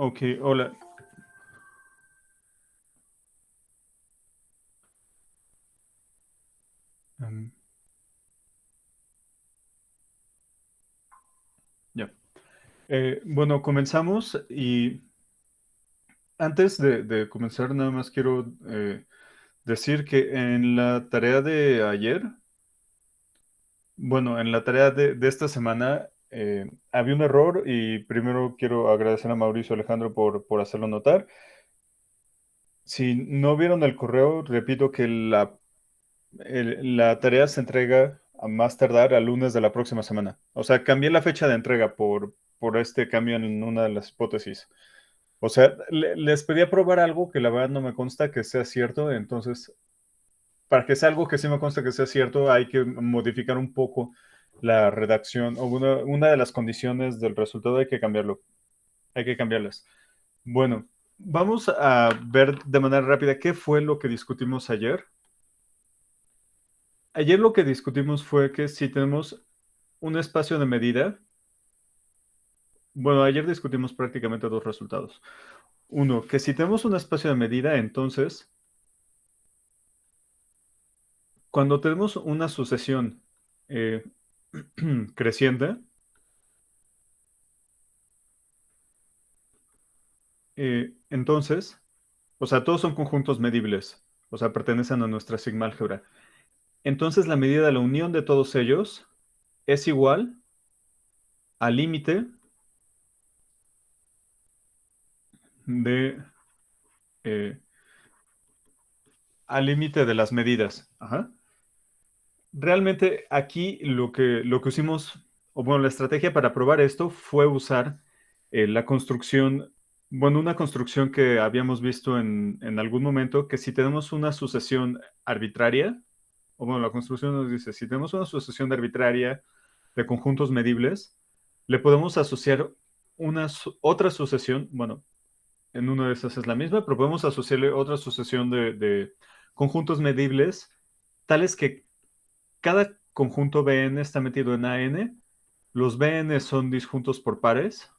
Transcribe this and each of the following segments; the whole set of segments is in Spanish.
Ok, hola. Em, ya. Bueno, comenzamos y antes de comenzar nada más quiero decir que en la tarea de ayer, bueno, en la tarea de esta semana había un error y primero quiero agradecer a Mauricio Alejandro por hacerlo notar. Si no vieron el correo, repito que la tarea se entrega a más tardar al lunes de la próxima semana. O sea, cambié la fecha de entrega por este cambio en una de las hipótesis. O sea, les pedí a probar algo que la verdad no me consta que sea cierto, entonces, para que sea algo que sí me consta que sea cierto, hay que modificar un poco la redacción o una de las condiciones del resultado hay que cambiarlo, hay que cambiarlas. Bueno, vamos a ver de manera rápida qué fue lo que discutimos ayer. Ayer lo que discutimos fue que si tenemos un espacio de medida, bueno, ayer discutimos prácticamente dos resultados. Uno, que si tenemos un espacio de medida, entonces, cuando tenemos una sucesión eh, creciente, entonces, o sea, todos son conjuntos medibles, o sea, pertenecen a nuestra sigma álgebra. Entonces, la medida de la unión de todos ellos es igual al límite de, eh, al límite de las medidas. Ajá. Realmente aquí lo que usamos, o bueno, la estrategia para probar esto fue usar la construcción, bueno, una construcción que habíamos visto en algún momento, que si tenemos una sucesión arbitraria, o bueno, la construcción nos dice, si tenemos una sucesión arbitraria de conjuntos medibles, le podemos asociar otra sucesión, bueno, en una de esas es la misma, pero podemos asociarle otra sucesión de conjuntos medibles, tales que cada conjunto Bn está metido en An. Los Bn son disjuntos por pares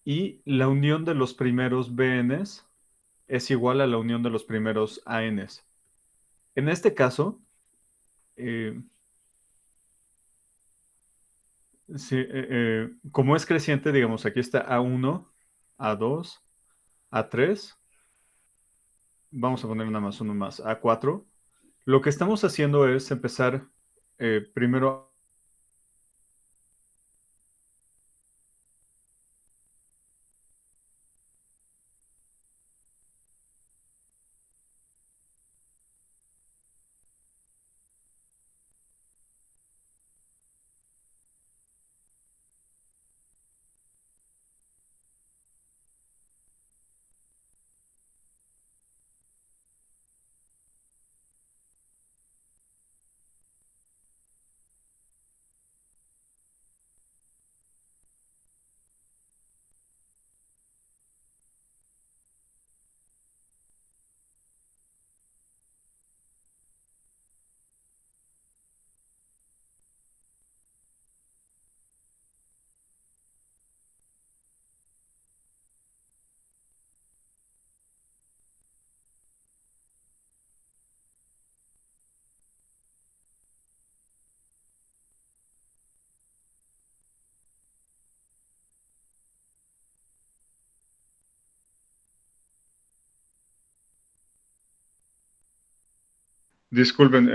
y la unión de los primeros Bns es igual a la unión de los primeros Ans. En este caso, eh, como es creciente, digamos, aquí está A1, A2, A3. Vamos a poner nada más uno más, A4. Lo que estamos haciendo es empezar primero. Disculpen,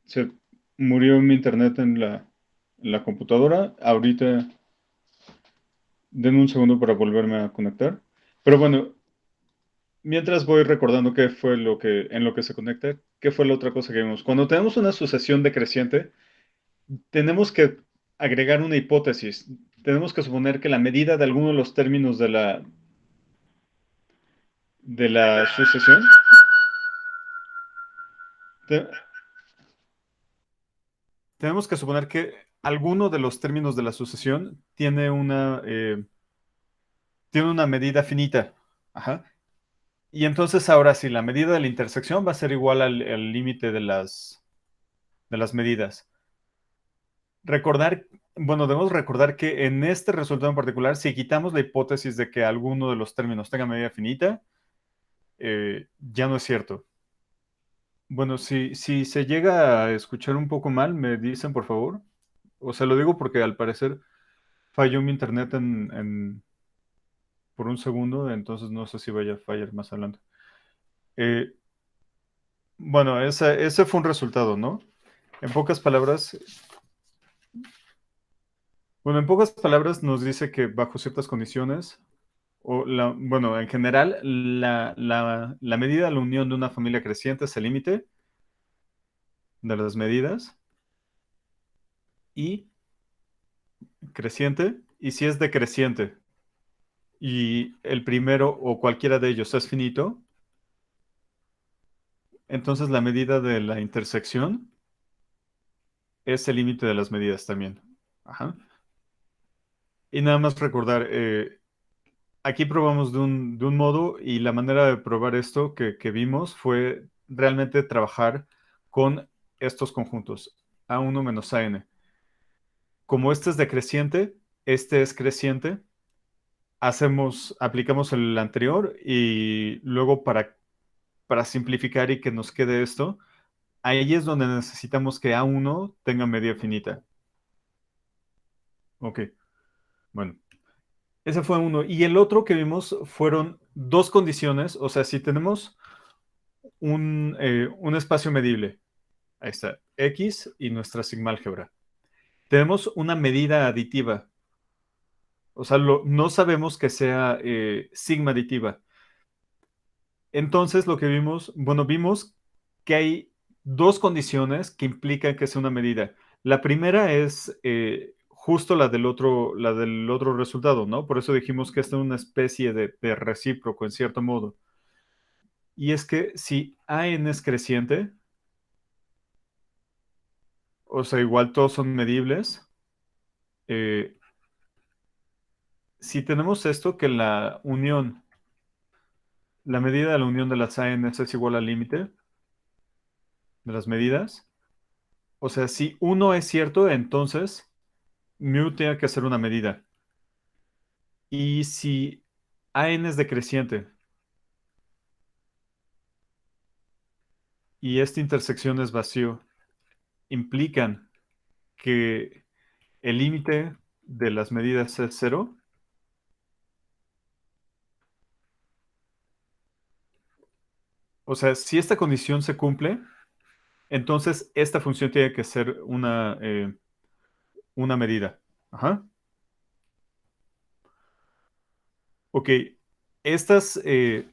se murió mi internet en la computadora. Ahorita denme un segundo para volverme a conectar. Pero bueno, mientras voy recordando qué fue en lo que se conecta, qué fue la otra cosa que vimos. Cuando tenemos una sucesión decreciente, tenemos que agregar una hipótesis. Tenemos que suponer que la medida de alguno de los términos de la sucesión, te- tenemos que suponer que alguno de los términos de la sucesión tiene una medida finita. Ajá. Y entonces ahora sí, la medida de la intersección va a ser igual al límite de las medidas. Recordar, bueno, debemos recordar que en este resultado en particular, si quitamos la hipótesis de que alguno de los términos tenga medida finita, ya no es cierto. Bueno, si se llega a escuchar un poco mal, me dicen, por favor. O sea, lo digo porque al parecer falló mi internet por un segundo, entonces no sé si vaya a fallar más adelante. Eh, bueno, ese fue un resultado, ¿no? En pocas palabras, bueno, en pocas palabras nos dice que bajo ciertas condiciones, bueno, en general, la medida de la unión de una familia creciente es el límite de las medidas y creciente, y si es decreciente y el primero o cualquiera de ellos es finito, entonces la medida de la intersección es el límite de las medidas también. Ajá. Y nada más recordar, aquí probamos de un modo y la manera de probar esto que vimos fue realmente trabajar con estos conjuntos, A1 menos AN. Como este es decreciente, este es creciente, aplicamos el anterior y luego para simplificar y que nos quede esto, ahí es donde necesitamos que A1 tenga medida finita. Ok, bueno. Ese fue uno. Y el otro que vimos fueron dos condiciones. O sea, si tenemos un espacio medible, ahí está, X y nuestra sigma álgebra. Tenemos una medida aditiva. O sea, no sabemos que sea sigma aditiva. Entonces, lo que vimos, bueno, vimos que hay dos condiciones que implican que sea una medida. La primera es justo la del otro resultado, ¿no? Por eso dijimos que esta es una especie de recíproco, en cierto modo. Y es que si AN es creciente, o sea, igual todos son medibles, eh, si tenemos esto, que la medida de la unión de las AN es igual al límite de las medidas, o sea, si uno es cierto, entonces mu tiene que ser una medida. Y si AN es decreciente y esta intersección es vacío, implican que el límite de las medidas es cero. O sea, si esta condición se cumple, entonces esta función tiene que ser una medida. Ajá. Ok. Estas, eh,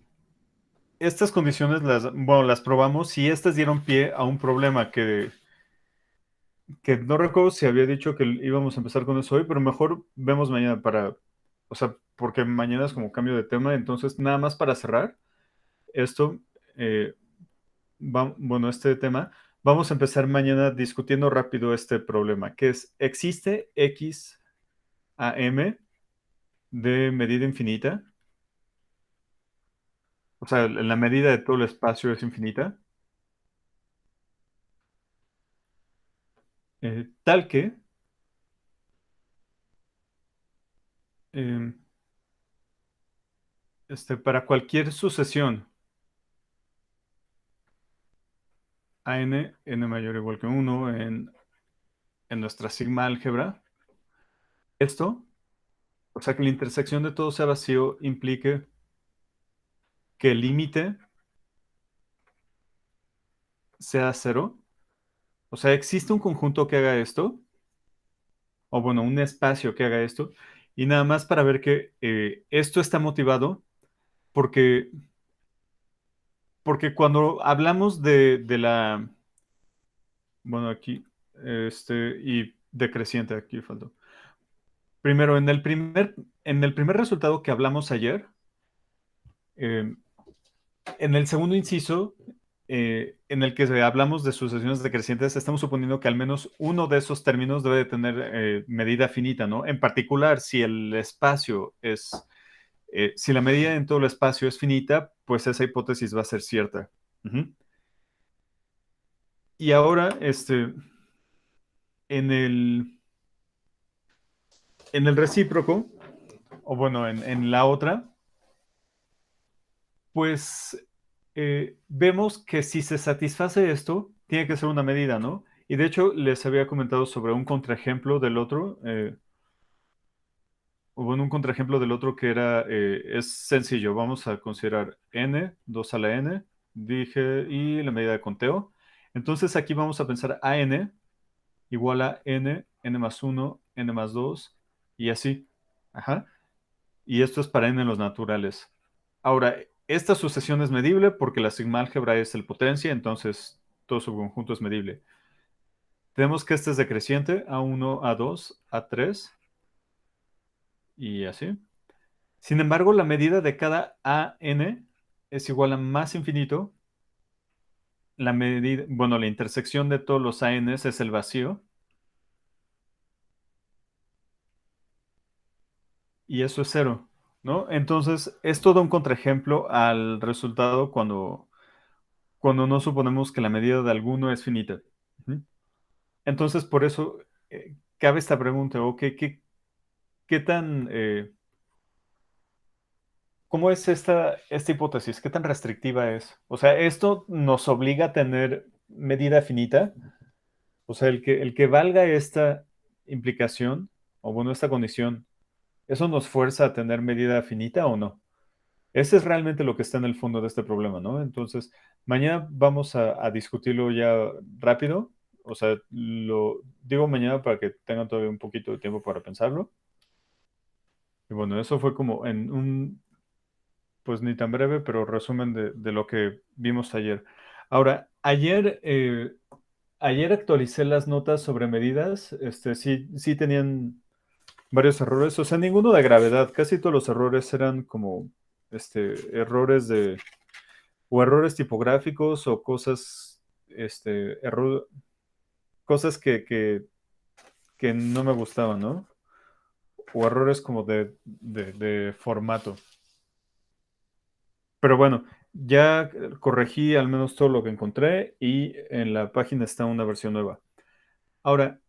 estas condiciones bueno, las probamos y estas dieron pie a un problema que no recuerdo si había dicho que íbamos a empezar con eso hoy, pero mejor vemos mañana o sea, porque mañana es como cambio de tema, entonces nada más para cerrar esto, eh, bueno, este tema, vamos a empezar mañana discutiendo rápido este problema, que es, ¿existe X a M de medida infinita? O sea, la medida de todo el espacio es infinita, tal que eh, para cualquier sucesión a n mayor o igual que uno en nuestra sigma álgebra, esto, o sea, que la intersección de todo sea vacío implique que el límite sea cero. O sea, existe un conjunto que haga esto, o bueno, un espacio que haga esto, y nada más para ver que esto está motivado porque, porque cuando hablamos bueno, aquí, y decreciente, aquí faltó. Primero, en el primer resultado que hablamos ayer, eh, en el segundo inciso, en el que hablamos de sucesiones decrecientes, estamos suponiendo que al menos uno de esos términos debe de tener medida finita, ¿no? En particular, si la medida en todo el espacio es finita, pues esa hipótesis va a ser cierta. Ujú. Y ahora, en el, En el recíproco, o bueno, en la otra, pues vemos que si se satisface esto, tiene que ser una medida, ¿no? Y de hecho, les había comentado sobre un contraejemplo del otro, o bueno, un contraejemplo del otro que era, es sencillo, vamos a considerar n, 2 a la n, dije, y la medida de conteo. Entonces aquí vamos a pensar a n igual a n, n más uno, n más 2 y así. Ajá. Y esto es para n en los naturales. Ahora, esta sucesión es medible porque la sigma álgebra es el potencia, entonces todo su conjunto es medible. Tenemos que este es decreciente, a1, a2, a3 y así. Sin embargo, la medida de cada an es igual a más infinito. La medida, bueno, la intersección de todos los ans es el vacío y eso es cero, ¿no? Entonces, es todo un contraejemplo al resultado cuando no suponemos que la medida de alguno es finita. Ujú. Entonces, por eso cabe esta pregunta, ¿o qué tan, cómo es esta hipótesis? ¿Qué tan restrictiva es? O sea, ¿esto nos obliga a tener medida finita? O sea, el que valga esta implicación, o bueno, esta condición, ¿eso nos fuerza a tener medida finita o no? Ese es realmente lo que está en el fondo de este problema, ¿no? Entonces, mañana vamos a discutirlo ya rápido. O sea, lo digo mañana para que tengan todavía un poquito de tiempo para pensarlo. Y bueno, eso fue como en un, pues ni tan breve, pero resumen de lo que vimos ayer. Ahora, ayer actualicé las notas sobre medidas. Sí tenían varios errores. O sea, ninguno de gravedad. Casi todos los errores eran como, errores o errores tipográficos o cosas, cosas que no me gustaban, ¿no? O errores como de formato. Pero bueno, ya corregí al menos todo lo que encontré y en la página está una versión nueva. Ahora,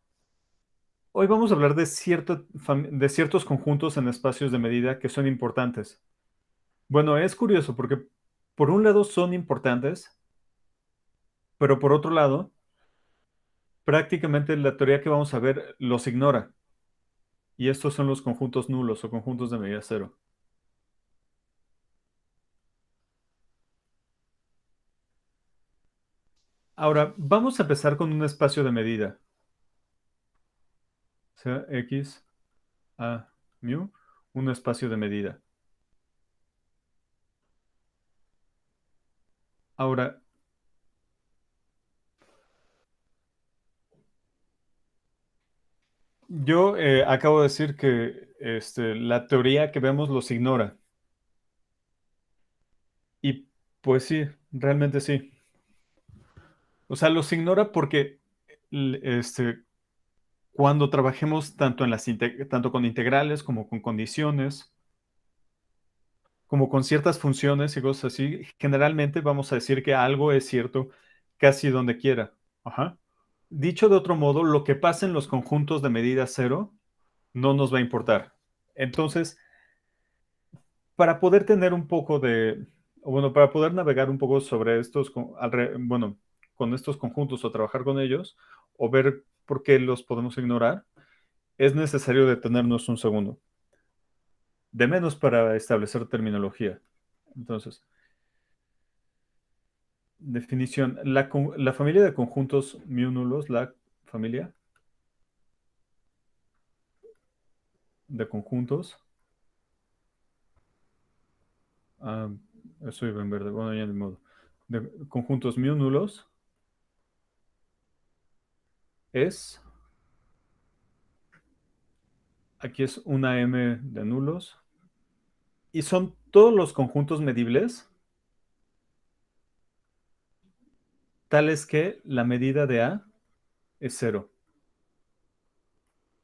hoy vamos a hablar de ciertos conjuntos en espacios de medida que son importantes. Bueno, es curioso porque por un lado son importantes, pero por otro lado, prácticamente la teoría que vamos a ver los ignora. Y estos son los conjuntos nulos o conjuntos de medida cero. Ahora, vamos a empezar con un espacio de medida, o sea, x, a, mu, un espacio de medida. Ahora, yo acabo de decir que la teoría que vemos los ignora. Y pues sí, realmente sí. O sea, los ignora porque cuando trabajemos tanto con integrales como con condiciones, como con ciertas funciones y cosas así, generalmente vamos a decir que algo es cierto casi donde quiera. Ajá. Dicho de otro modo, lo que pasa en los conjuntos de medida cero no nos va a importar. Entonces, para poder tener un poco o bueno, para poder navegar un poco sobre bueno, con estos conjuntos o trabajar con ellos, o ver por qué los podemos ignorar, es necesario detenernos un segundo, de menos para establecer terminología. Entonces, definición, la familia de conjuntos mu nulos, la familia de conjuntos, ah, eso iba en verde, bueno, ya de modo, de conjuntos mu nulos es, aquí es una M de nulos, y son todos los conjuntos medibles, tales que la medida de A es cero,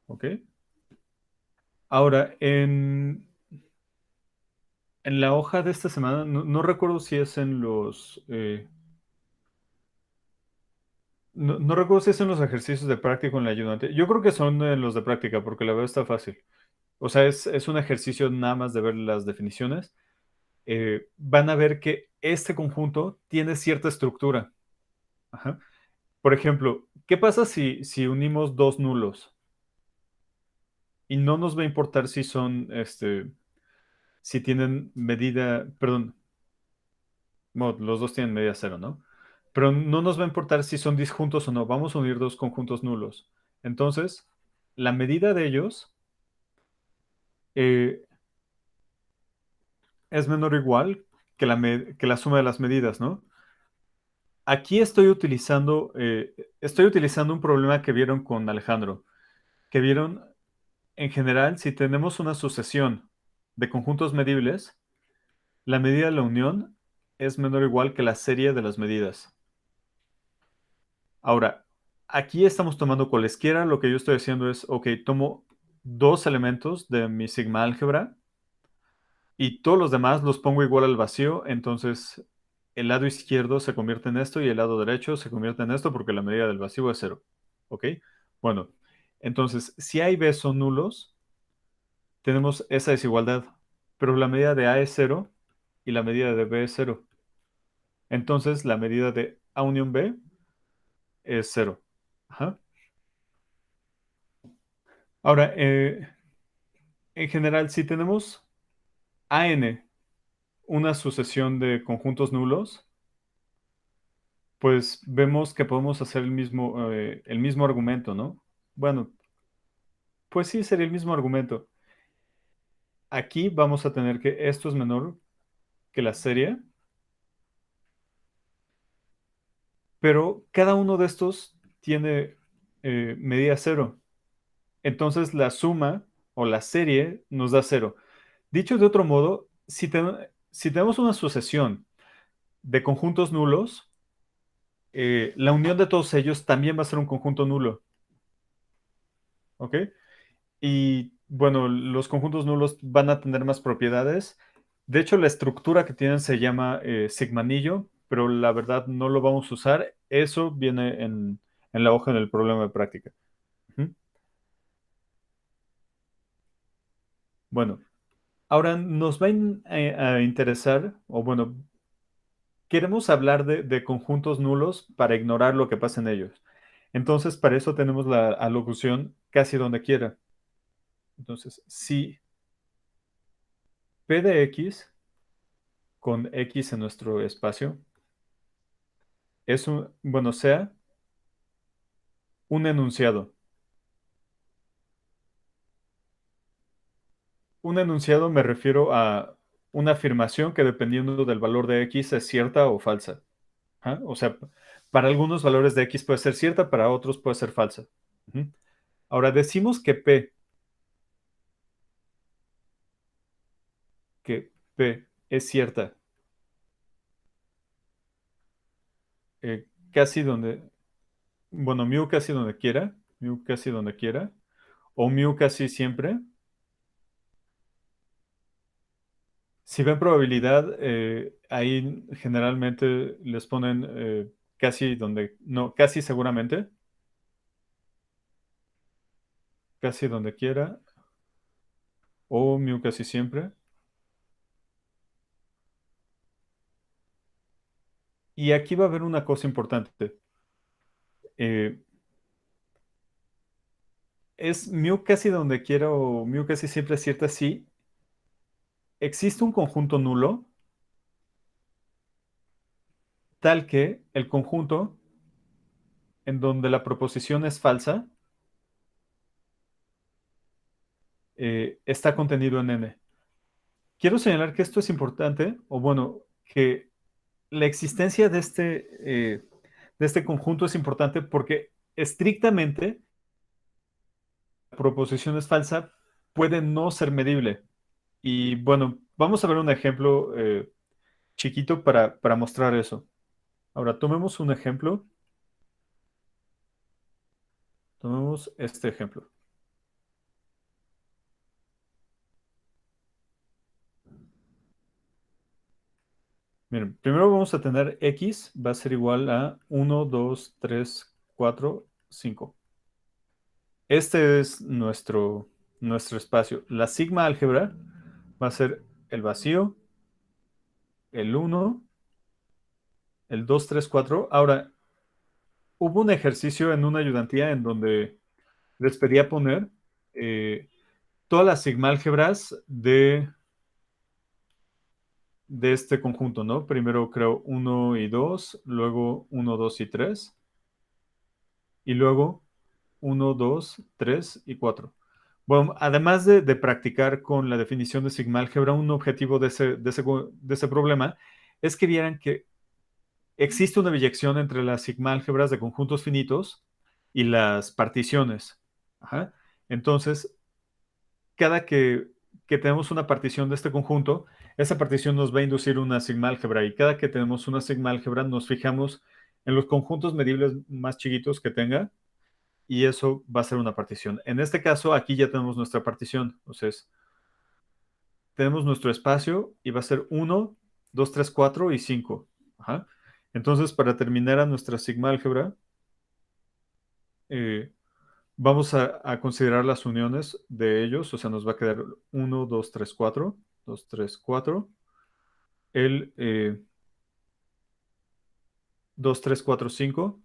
¿ok? Ahora, en la hoja de esta semana, no recuerdo si es en no recuerdo si es en los ejercicios de práctica o en la ayudante. Yo creo que son en los de práctica, porque la verdad está fácil. O sea, es un ejercicio nada más de ver las definiciones. Van a ver que este conjunto tiene cierta estructura. Ajá. Por ejemplo, ¿qué pasa si unimos dos nulos? Y no nos va a importar si son, si tienen medida, perdón, no, los dos tienen medida cero, ¿no? Pero no nos va a importar si son disjuntos o no. Vamos a unir dos conjuntos nulos. Entonces, la medida de ellos eh, es menor o igual que la suma de las medidas, ¿no? Aquí estoy utilizando un problema que vieron con Alejandro, que vieron en general, si tenemos una sucesión de conjuntos medibles, la medida de la unión es menor o igual que la serie de las medidas. Ahora, aquí estamos tomando cualesquiera, lo que yo estoy haciendo es, ok, tomo dos elementos de mi sigma álgebra y todos los demás los pongo igual al vacío, entonces el lado izquierdo se convierte en esto y el lado derecho se convierte en esto porque la medida del vacío es cero. ¿Ok? Bueno, entonces si A y B son nulos, tenemos esa desigualdad, pero la medida de A es cero y la medida de B es cero. Entonces la medida de A unión B es cero. Ajá. Ahora, en general, si tenemos AN, una sucesión de conjuntos nulos, pues vemos que podemos hacer el mismo argumento, ¿no? Bueno, pues sí, sería el mismo argumento. Aquí vamos a tener que esto es menor que la serie, pero cada uno de estos tiene medida cero. Entonces la suma o la serie nos da cero. Dicho de otro modo, si tenemos una sucesión de conjuntos nulos, la unión de todos ellos también va a ser un conjunto nulo. ¿Ok? Y bueno, los conjuntos nulos van a tener más propiedades. De hecho, la estructura que tienen se llama sigma-anillo, pero la verdad no lo vamos a usar. Eso viene en la hoja del problema de práctica. Ujú. Bueno, ahora nos va a interesar, o bueno, queremos hablar de conjuntos nulos para ignorar lo que pasa en ellos. Entonces, para eso tenemos la alocución casi donde quiera. Entonces, si P de X con X en nuestro espacio es bueno, sea un enunciado. Un enunciado me refiero a una afirmación que dependiendo del valor de X es cierta o falsa. ¿Ah? O sea, para algunos valores de X puede ser cierta, para otros puede ser falsa. Ujú. Ahora decimos que P es cierta, casi donde, bueno, mu casi donde quiera, mu casi donde quiera, o mu casi siempre. Si ven probabilidad, ahí generalmente les ponen casi donde, no, casi donde quiera, o mu casi siempre. Y aquí va a haber una cosa importante. Eh, es mu casi donde quiera o mu casi siempre es cierta si existe un conjunto nulo tal que el conjunto en donde la proposición es falsa está contenido en n. Quiero señalar que esto es importante, o bueno, que la existencia de este conjunto es importante porque estrictamente la proposición es falsa, puede no ser medible. Y bueno, vamos a ver un ejemplo chiquito para mostrar eso. Ahora, tomemos un ejemplo. Tomemos este ejemplo. Miren, primero vamos a tener x va a ser igual a 1, 2, 3, 4, 5. Este es nuestro. nuestro espacio. La sigma álgebra va a ser el vacío, el uno, el 2, 3, 4. Ahora, hubo un ejercicio en una ayudantía en donde les pedía poner eh, todas las sigma álgebras de este conjunto, ¿no? Primero creo uno y 2, luego uno, 2 y 3, y luego uno, 2, 3 y 4. Bueno, además de practicar con la definición de sigma álgebra, un objetivo de ese problema es que vieran que existe una biyección entre las sigma álgebras de conjuntos finitos y las particiones. Ajá. Entonces, cada que tenemos una partición de este conjunto, esa partición nos va a inducir una sigma álgebra y cada que tenemos una sigma álgebra nos fijamos en los conjuntos medibles más chiquitos que tenga y eso va a ser una partición. En este caso, aquí ya tenemos nuestra partición. Entonces, tenemos nuestro espacio y va a ser uno, 2, 3, 4 y 5. Ajá. Entonces, para terminar a nuestra sigma álgebra, eh, vamos a considerar las uniones de ellos. O sea, nos va a quedar uno, 2, 3, 4, 2, 3, 4. El 2, 3, 4, 5.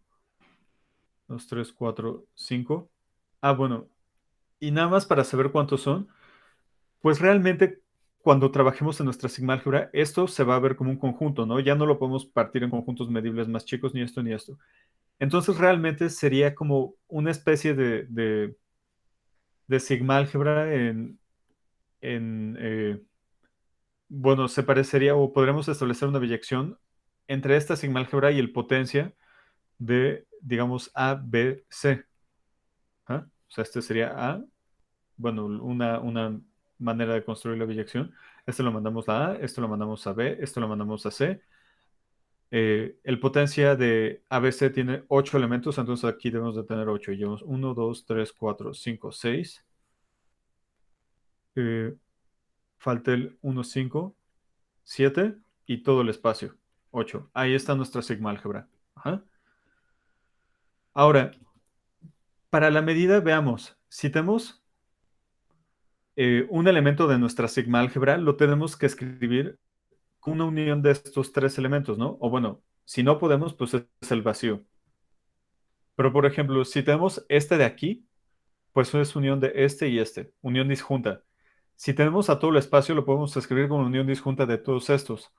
2, 3, 4, 5. Ah, bueno. Y nada más para saber cuántos son. Pues realmente cuando trabajemos en nuestra sigma álgebra, esto se va a ver como un conjunto, ¿no? Ya no lo podemos partir en conjuntos medibles más chicos, ni esto ni esto. Entonces realmente sería como una especie de sigma álgebra bueno, se parecería o podremos establecer una biyección entre esta sigma álgebra y el potencia de, digamos, A, B, C. ¿Ah? O sea, este sería A, bueno, una manera de construir la biyección. Esto lo mandamos a A, esto lo mandamos a B, esto lo mandamos a C. El potencia de ABC tiene 8 elementos, entonces aquí debemos de tener 8. Y llevamos 1, 2, 3, 4, 5, 6. Falta el 1, 5, 7 y todo el espacio, 8. Ahí está nuestra sigma álgebra. Ajá. Ahora, para la medida, veamos, si tenemos un elemento de nuestra sigma álgebra, lo tenemos que escribir con una unión de estos tres elementos, ¿no? O bueno, si no podemos, pues es el vacío. Pero por ejemplo, si tenemos este de aquí, pues es unión de este y este, unión disjunta. Si tenemos a todo el espacio, lo podemos escribir como unión disjunta de todos estos.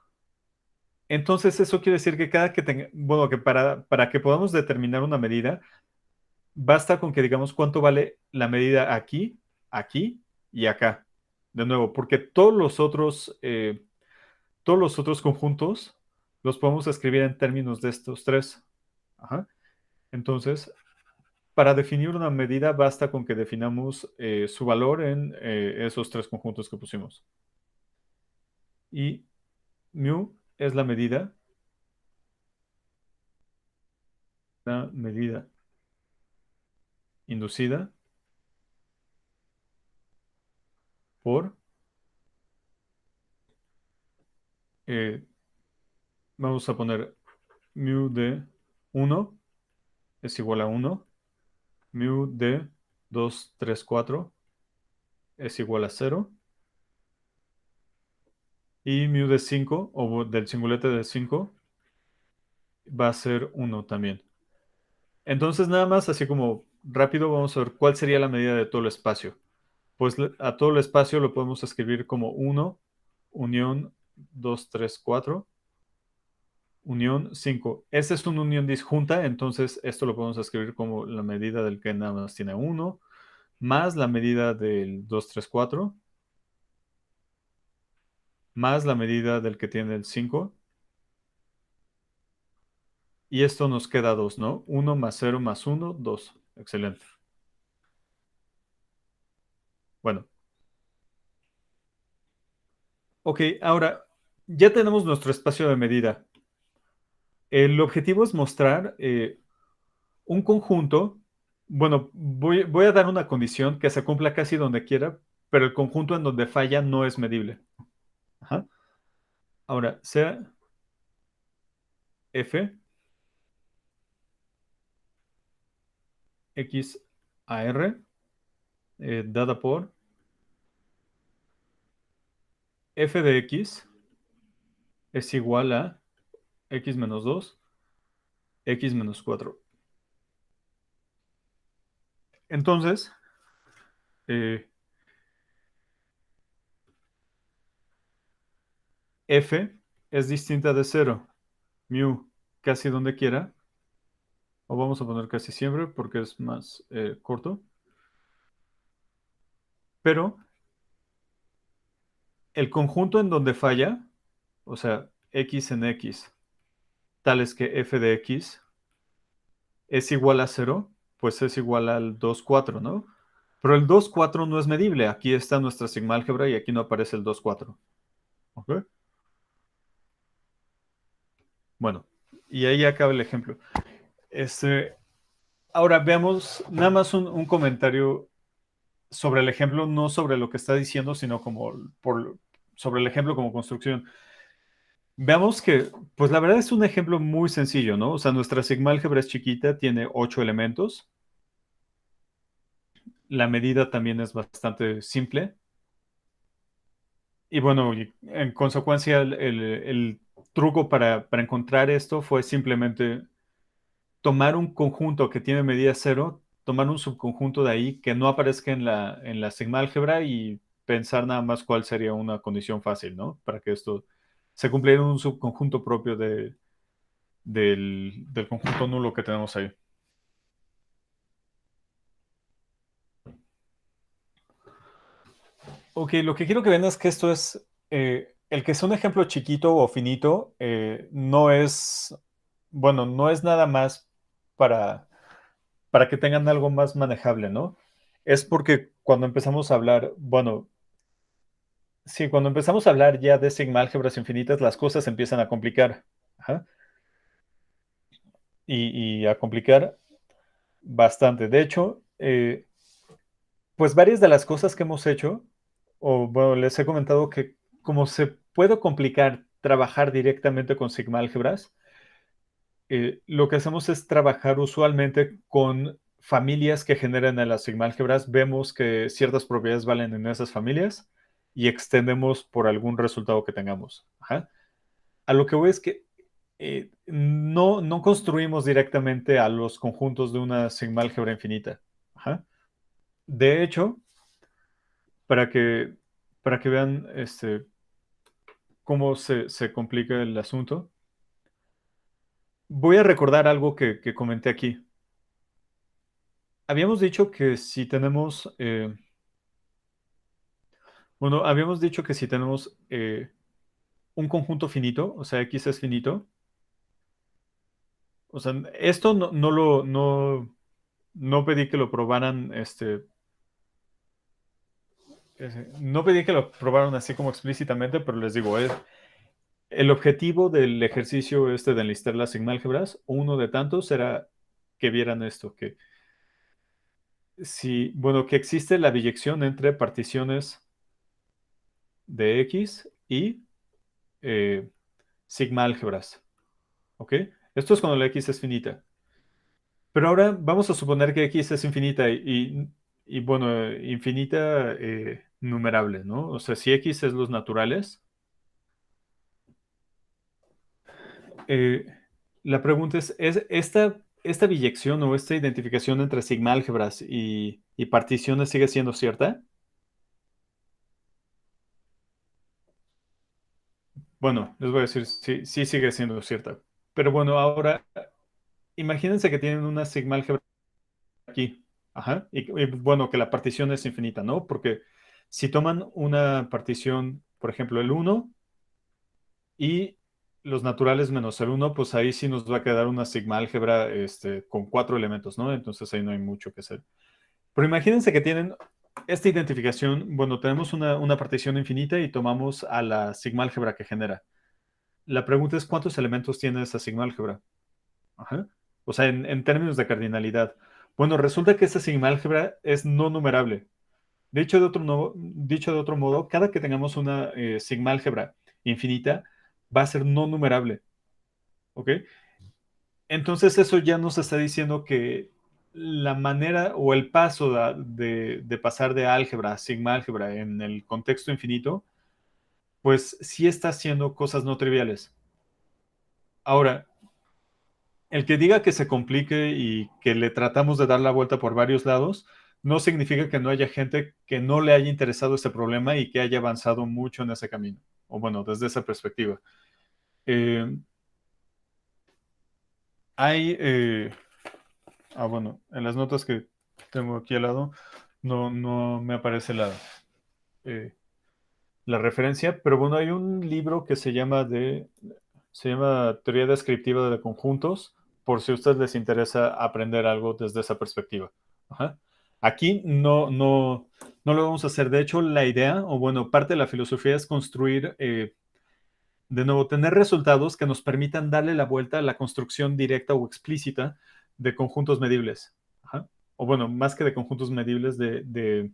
Entonces, eso quiere decir que cada que tenga, bueno, que para que podamos determinar una medida, basta con que digamos cuánto vale la medida aquí, aquí y acá. De nuevo, porque todos los otros conjuntos los podemos escribir en términos de estos tres. Ajá. Entonces, para definir una medida basta con que definamos su valor en esos tres conjuntos que pusimos. Y mu es la medida inducida por, eh, vamos a poner mu de uno es igual a uno, mu de 2, 3, 4 es igual a cero y mu de 5 o del singulete de 5 va a ser uno también. Entonces, nada más así como rápido, vamos a ver cuál sería la medida de todo el espacio. Pues a todo el espacio lo podemos escribir como uno unión 2 3 4 unión 5. Esta es una unión disjunta, entonces esto lo podemos escribir como la medida del que nada más tiene uno más la medida del 2 3 4 más la medida del que tiene el 5 y esto nos queda 2, ¿no? Uno más cero más uno 2. Excelente. Bueno, ok, ahora ya tenemos nuestro espacio de medida. El objetivo es mostrar un conjunto. Bueno, voy a dar una condición que se cumpla casi donde quiera, pero el conjunto en donde falla no es medible. Ajá. Ahora, sea f x a r dada por f de x es igual a x menos 2, x menos 4. Entonces, eh, f es distinta de cero, mu casi donde quiera, o vamos a poner casi siempre porque es más corto, pero el conjunto en donde falla, o sea, x en x, tales que f de x es igual a cero, pues es igual al 2 4, ¿no? Pero el 2 4 no es medible. Aquí está nuestra sigma álgebra y aquí no aparece el 2 4. ¿Ok? Bueno, y ahí acaba el ejemplo. Este, ahora veamos nada más un comentario sobre el ejemplo, no sobre lo que está diciendo, sino como sobre el ejemplo como construcción. Veamos que, pues la verdad es un ejemplo muy sencillo, ¿no? O sea, nuestra sigma álgebra es chiquita, tiene 8 elementos. La medida también es bastante simple. Y bueno, en consecuencia, el truco para encontrar esto fue simplemente tomar un conjunto que tiene medida cero, tomar un subconjunto de ahí que no aparezca en la sigma álgebra y pensar nada más cuál sería una condición fácil, ¿no? Para que esto se cumpliera en un subconjunto propio del conjunto nulo que tenemos ahí. Ok, lo que quiero que vean es que esto es, el que sea un ejemplo chiquito o finito, no es, bueno, no es nada más para, para que tengan algo más manejable, ¿no? Es porque cuando empezamos a hablar, bueno, sí, cuando empezamos a hablar ya de sigma álgebras infinitas, las cosas empiezan a complicar. Ajá, y a complicar bastante. De hecho, pues varias de las cosas que hemos hecho, o bueno, les he comentado que como se puede complicar trabajar directamente con sigma álgebras, lo que hacemos es trabajar usualmente con familias que generan en las sigma álgebras. Vemos que ciertas propiedades valen en esas familias y extendemos por algún resultado que tengamos. Ajá. A lo que voy es que no construimos directamente a los conjuntos de una sigma álgebra infinita. Ajá. De hecho, para que, para que vean cómo se complica el asunto, voy a recordar algo que comenté aquí. Habíamos dicho que si tenemos, bueno, habíamos dicho que si tenemos un conjunto finito, o sea, X es finito, o sea, esto no pedí que lo probaran, no pedí que lo probaran así como explícitamente, pero les digo, el objetivo del ejercicio de enlistar las sigma-álgebras, uno de tantos, era que vieran esto, que si, bueno, que existe la biyección entre particiones de X y eh, sigma-álgebras, ¿ok? Esto es cuando la X es finita. Pero ahora vamos a suponer que X es infinita y, bueno, infinita numerable, ¿no? O sea, si X es los naturales, eh, la pregunta ¿es esta biyección o esta identificación entre sigma álgebras y particiones sigue siendo cierta? Bueno, les voy a decir, sí, sí sigue siendo cierta. Pero bueno, ahora imagínense que tienen una sigma álgebra aquí. Ajá. Y bueno, que la partición es infinita, ¿no? Porque si toman una partición, por ejemplo, el uno y los naturales menos el uno, pues ahí sí nos va a quedar una sigma álgebra con 4 elementos, ¿no? Entonces ahí no hay mucho que hacer. Pero imagínense que tienen esta identificación, bueno, tenemos una partición infinita y tomamos a la sigma álgebra que genera. La pregunta es, ¿cuántos elementos tiene esa sigma álgebra? Ajá. O sea, en términos de cardinalidad. Bueno, resulta que esa sigma álgebra es no numerable. Dicho de otro modo, cada que tengamos una sigma álgebra infinita, va a ser no numerable. ¿Ok? Entonces eso ya nos está diciendo que la manera o el paso de pasar de álgebra a sigma álgebra en el contexto infinito pues sí está haciendo cosas no triviales. Ahora, el que diga que se complique y que le tratamos de dar la vuelta por varios lados, no significa que no haya gente que no le haya interesado este problema y que haya avanzado mucho en ese camino, o bueno, desde esa perspectiva. Eh, hay, bueno, en las notas que tengo aquí al lado, no me aparece eh, la referencia, pero bueno, hay un libro que se llama Teoría Descriptiva de Conjuntos, por si a ustedes les interesa aprender algo desde esa perspectiva. Ajá. Aquí no lo vamos a hacer. De hecho, la idea, o bueno, parte de la filosofía es construir, de nuevo, tener resultados que nos permitan darle la vuelta a la construcción directa o explícita de conjuntos medibles. Ajá. O bueno, más que de conjuntos medibles, de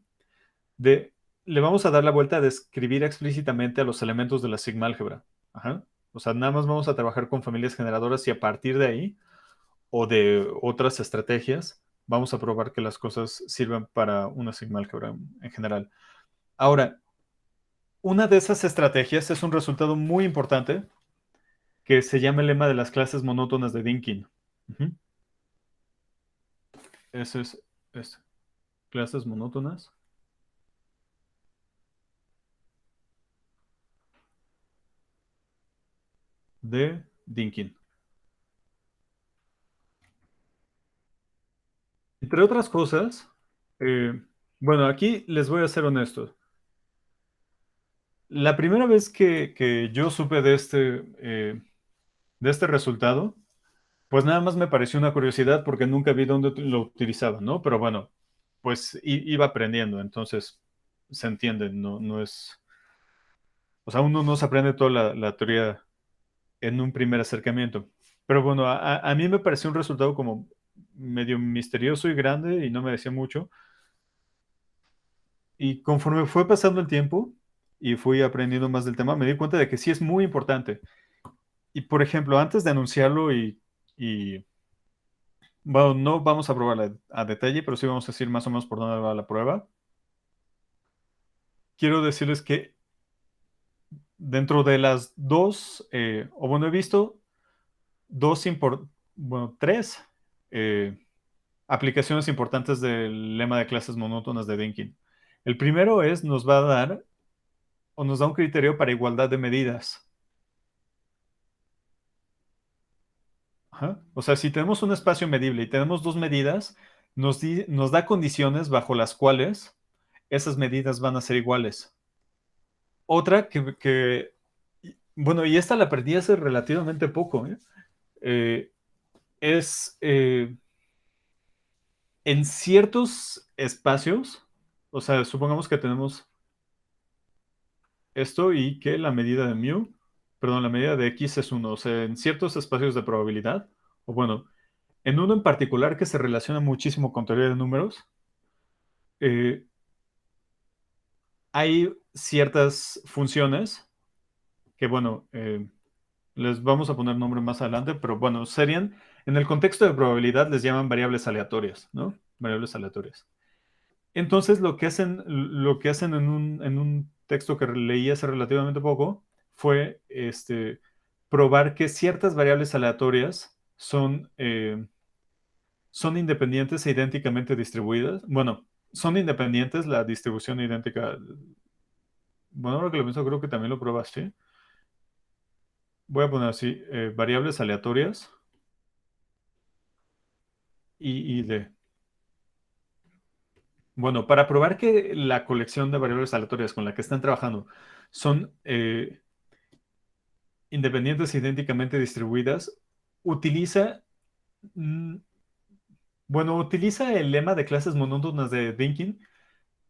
le vamos a dar la vuelta a describir explícitamente a los elementos de la sigma álgebra. Ajá. O sea, nada más vamos a trabajar con familias generadoras y a partir de ahí o de otras estrategias vamos a probar que las cosas sirven para una sigma álgebra en general. Ahora, una de esas estrategias es un resultado muy importante que se llama el lema de las clases monótonas de Dynkin. Ujú. Eso es clases monótonas de Dynkin. Entre otras cosas, eh, bueno, aquí les voy a ser honesto. La primera vez que yo supe de este resultado, pues nada más me pareció una curiosidad porque nunca vi dónde lo utilizaban, ¿no? Pero bueno, pues iba aprendiendo, entonces se entiende, no es, o sea, uno no se aprende toda la teoría en un primer acercamiento. Pero bueno, a mí me pareció un resultado como medio misterioso y grande y no me decía mucho. Y conforme fue pasando el tiempo y fui aprendiendo más del tema, me di cuenta de que sí es muy importante. Y por ejemplo, antes de anunciarlo y, bueno, no vamos a probarla a detalle, pero sí vamos a decir más o menos por dónde va la prueba. Quiero decirles que dentro de las dos, o bueno, he visto bueno, tres eh, aplicaciones importantes del lema de clases monótonas de Dynkin. El primero es, nos va a dar o nos da un criterio para igualdad de medidas. Ajá. O sea, si tenemos un espacio medible y tenemos dos medidas, nos da condiciones bajo las cuales esas medidas van a ser iguales. Otra bueno, y esta la aprendí hace relativamente poco, ¿eh? Eh, es en ciertos espacios, o sea, supongamos que tenemos esto y que la medida de mu, perdón, la medida de x es uno, o sea, en ciertos espacios de probabilidad, o bueno, en uno en particular que se relaciona muchísimo con teoría de números, eh, hay ciertas funciones que, bueno, les vamos a poner nombre más adelante, pero bueno, serían, en el contexto de probabilidad les llaman variables aleatorias, ¿no? Variables aleatorias. Entonces, lo que hacen en un texto que leí hace relativamente poco fue probar que ciertas variables aleatorias son independientes e idénticamente distribuidas. Bueno, son independientes, la distribución idéntica. Bueno, ahora que lo pienso, creo que también lo probaste. Voy a poner así, variables aleatorias y de. Bueno, para probar que la colección de variables aleatorias con la que están trabajando son independientes e idénticamente distribuidas, utiliza, mm, bueno, utiliza el lema de clases monótonas de Dynkin,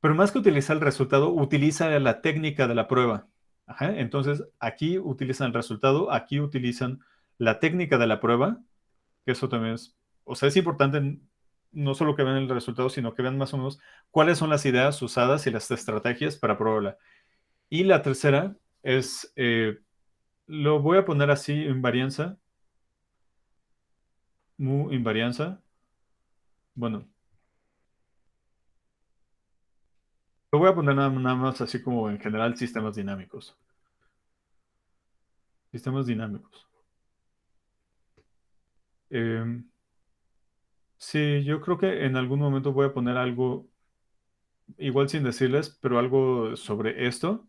pero más que utilizar el resultado, utiliza la técnica de la prueba. Ajá, entonces, aquí utilizan el resultado, aquí utilizan la técnica de la prueba, que eso también es, o sea, es importante no solo que vean el resultado, sino que vean más o menos cuáles son las ideas usadas y las estrategias para probarla. Y la tercera es, lo voy a poner así, invarianza, mu invarianza. Bueno, lo voy a poner nada más así como en general sistemas dinámicos. Sistemas dinámicos. Em, sí, yo creo que en algún momento voy a poner algo, igual sin decirles, pero algo sobre esto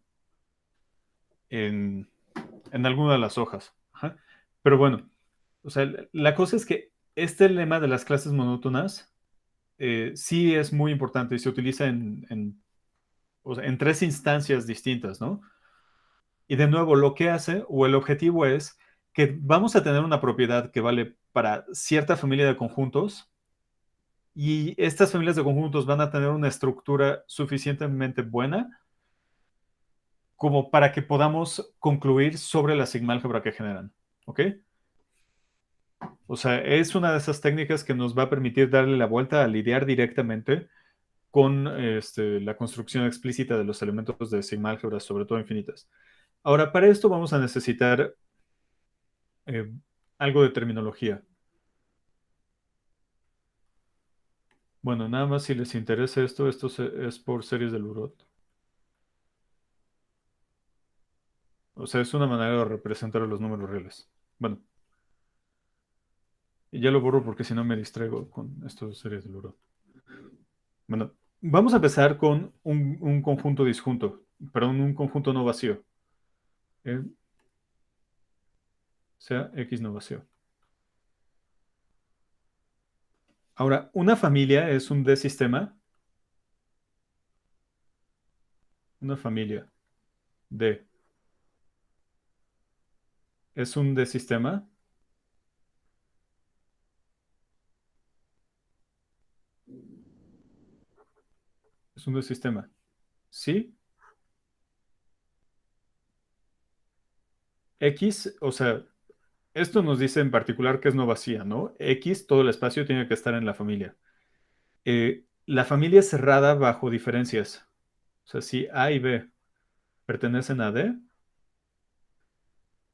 en, en alguna de las hojas. Ajá. Pero bueno, o sea, la cosa es que este lema de las clases monótonas sí es muy importante y se utiliza o sea, en tres instancias distintas, ¿no? Y de nuevo, lo que hace o el objetivo es que vamos a tener una propiedad que vale para cierta familia de conjuntos y estas familias de conjuntos van a tener una estructura suficientemente buena como para que podamos concluir sobre la sigma-álgebra que generan. ¿Ok? O sea, es una de esas técnicas que nos va a permitir darle la vuelta a lidiar directamente con la construcción explícita de los elementos de sigma-álgebra, sobre todo infinitas. Ahora, para esto vamos a necesitar eh, algo de terminología. Bueno, nada más si les interesa esto, es por series de Lurot. O sea, es una manera de representar los números reales. Bueno, y ya lo borro porque si no me distraigo con estas series de Lurot. Bueno, vamos a empezar con un conjunto disjunto, perdón, un conjunto no vacío. ¿Eh? Sea X no vacío. Ahora, una familia es un D-sistema. Una familia D es un D-sistema. Es un D-sistema. ¿Sí? X, o sea, esto nos dice en particular que es no vacía, ¿no? X, todo el espacio tiene que estar en la familia. La familia es cerrada bajo diferencias. O sea, si A y B pertenecen a D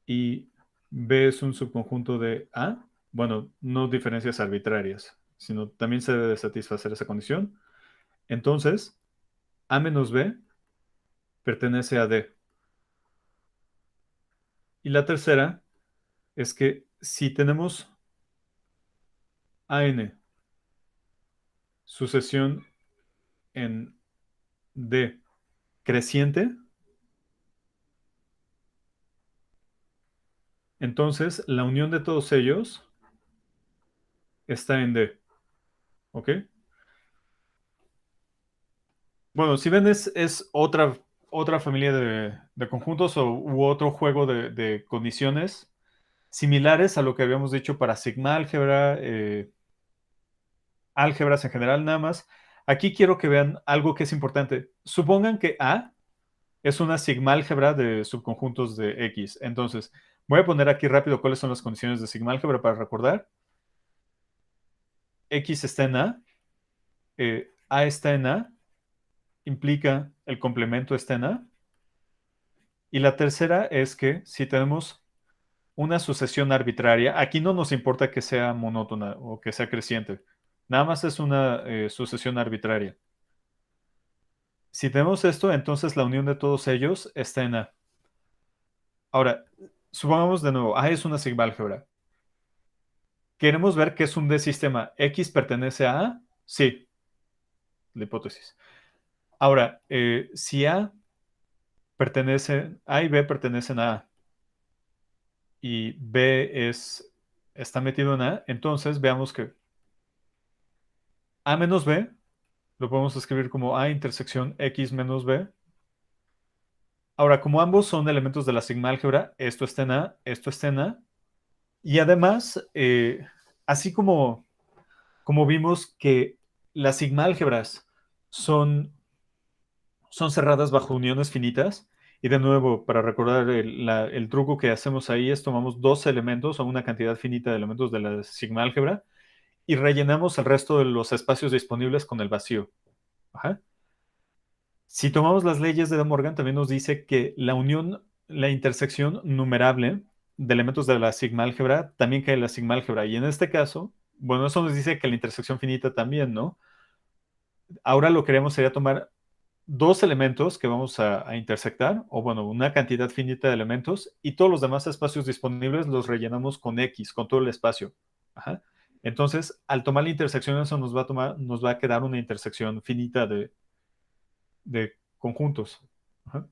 y B es un subconjunto de A, bueno, no diferencias arbitrarias, sino también se debe de satisfacer esa condición. Entonces, A menos B pertenece a D. Y la tercera es que si tenemos AN sucesión en D creciente, entonces la unión de todos ellos está en D. ¿Ok? Bueno, si ven, es otra familia de conjuntos u otro juego de condiciones similares a lo que habíamos dicho para sigma álgebra, álgebras en general, nada más. Aquí quiero que vean algo que es importante. Supongan que A es una sigma álgebra de subconjuntos de X. Entonces, voy a poner aquí rápido cuáles son las condiciones de sigma álgebra para recordar. X está en A está en A, implica el complemento está en A. Y la tercera es que si tenemos una sucesión arbitraria, aquí no nos importa que sea monótona o que sea creciente, nada más es una sucesión arbitraria. Si tenemos esto, entonces la unión de todos ellos está en A. Ahora, supongamos de nuevo, A es una sigma álgebra. Queremos ver que es un D-sistema. ¿X pertenece a A? Sí, la hipótesis. Ahora, si A y B pertenecen a A y B está metido en A, entonces veamos que A menos B lo podemos escribir como A intersección X menos B. Ahora, como ambos son elementos de la sigma álgebra, esto está en A, esto está en A. Y además, así como vimos que las sigma álgebras son, son cerradas bajo uniones finitas, y de nuevo, para recordar el truco que hacemos ahí es tomamos dos elementos o una cantidad finita de elementos de la sigma álgebra y rellenamos el resto de los espacios disponibles con el vacío. Ajá. Si tomamos las leyes de De Morgan, también nos dice que la unión, la intersección numerable de elementos de la sigma álgebra también cae en la sigma álgebra. Y en este caso, bueno, eso nos dice que la intersección finita también, ¿no? Ahora lo que queremos sería tomar dos elementos que vamos a intersectar, o bueno, una cantidad finita de elementos, y todos los demás espacios disponibles los rellenamos con X, con todo el espacio. Ajá. Entonces, al tomar la intersección, eso nos va a quedar una intersección finita de conjuntos. Ajá.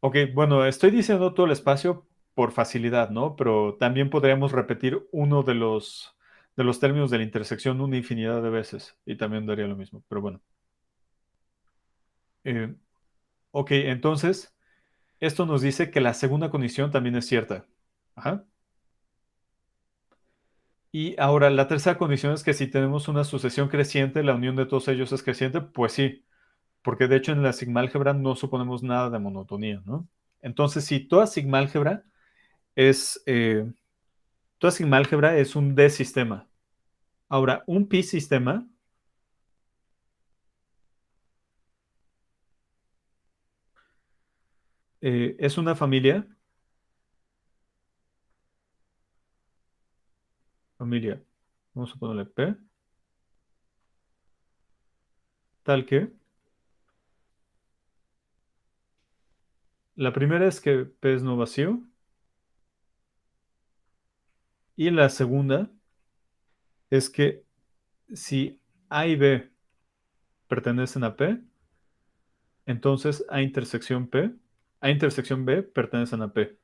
Ok, bueno, estoy diciendo todo el espacio por facilidad, ¿no? Pero también podríamos repetir uno de los términos de la intersección una infinidad de veces y también daría lo mismo. Pero bueno. Eh, ok, entonces, esto nos dice que la segunda condición también es cierta. Ajá. Y ahora, la tercera condición es que si tenemos una sucesión creciente, la unión de todos ellos es creciente, pues sí, porque de hecho en la sigma-álgebra no suponemos nada de monotonía, ¿no? Entonces, si es, eh, toda sigma-álgebra es un D-sistema. Ahora, un pi-sistema es una familia, vamos a ponerle P, tal que la primera es que P es no vacío y la segunda es que si A y B pertenecen a P, entonces A intersección B pertenecen a P.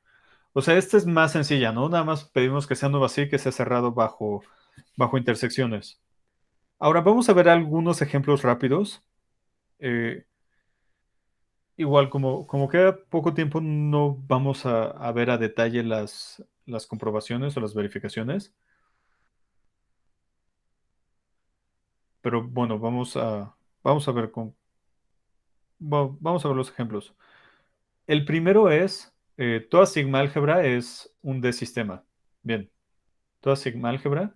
O sea, esta es más sencilla, ¿no? Nada más pedimos que sea no vacío y que sea cerrado bajo intersecciones. Ahora vamos a ver algunos ejemplos rápidos. Eh, Igual, como queda poco tiempo, no vamos a ver a detalle las comprobaciones o las verificaciones, pero bueno, vamos a ver vamos a ver los ejemplos. El primero es, toda sigma álgebra es un D-sistema. Bien, toda sigma álgebra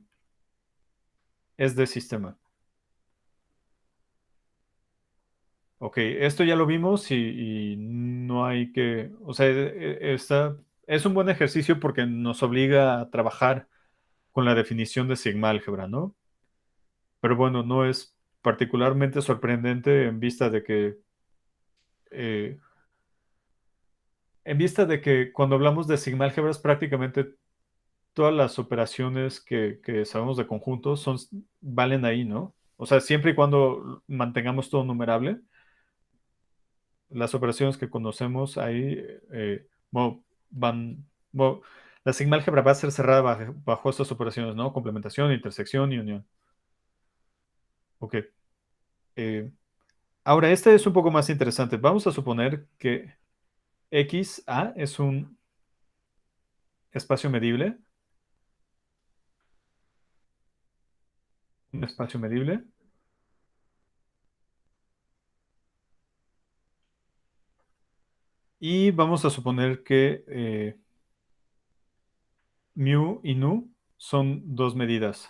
es D-sistema. Ok, esto ya lo vimos y no hay que, o sea, es un buen ejercicio porque nos obliga a trabajar con la definición de sigma álgebra, ¿no? Pero bueno, no es particularmente sorprendente eh, en vista de que cuando hablamos de sigma álgebras, prácticamente todas las operaciones que sabemos de conjuntos valen ahí, ¿no? O sea, siempre y cuando mantengamos todo numerable, las operaciones que conocemos ahí van, bueno, la sigma álgebra va a ser cerrada bajo estas operaciones, ¿no? Complementación, intersección y unión. Ok. eh, Ahora, este es un poco más interesante. Vamos a suponer que XA es un espacio medible, un espacio medible, y vamos a suponer que mu y nu son dos medidas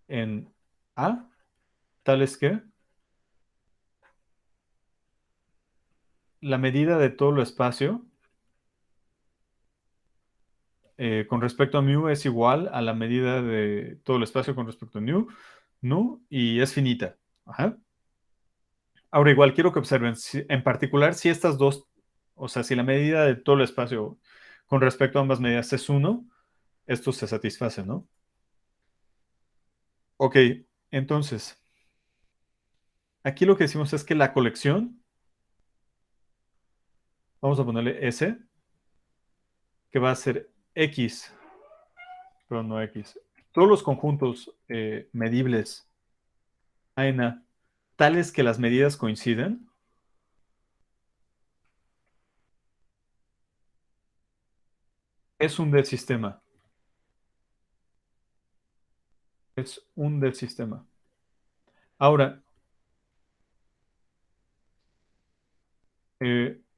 en A, tales que la medida de todo el espacio con respecto a mu es igual a la medida de todo el espacio con respecto a nu, y es finita. Ajá. Ahora, igual quiero que observen, en particular, si estas dos, o sea, si la medida de todo el espacio con respecto a ambas medidas es uno, esto se satisface, ¿no? Ok, entonces, aquí lo que decimos es que la colección, vamos a ponerle S, que va a ser X, pero no X. Todos los conjuntos medibles A en A, tales que las medidas coinciden, es un del sistema. Es un del sistema. Ahora,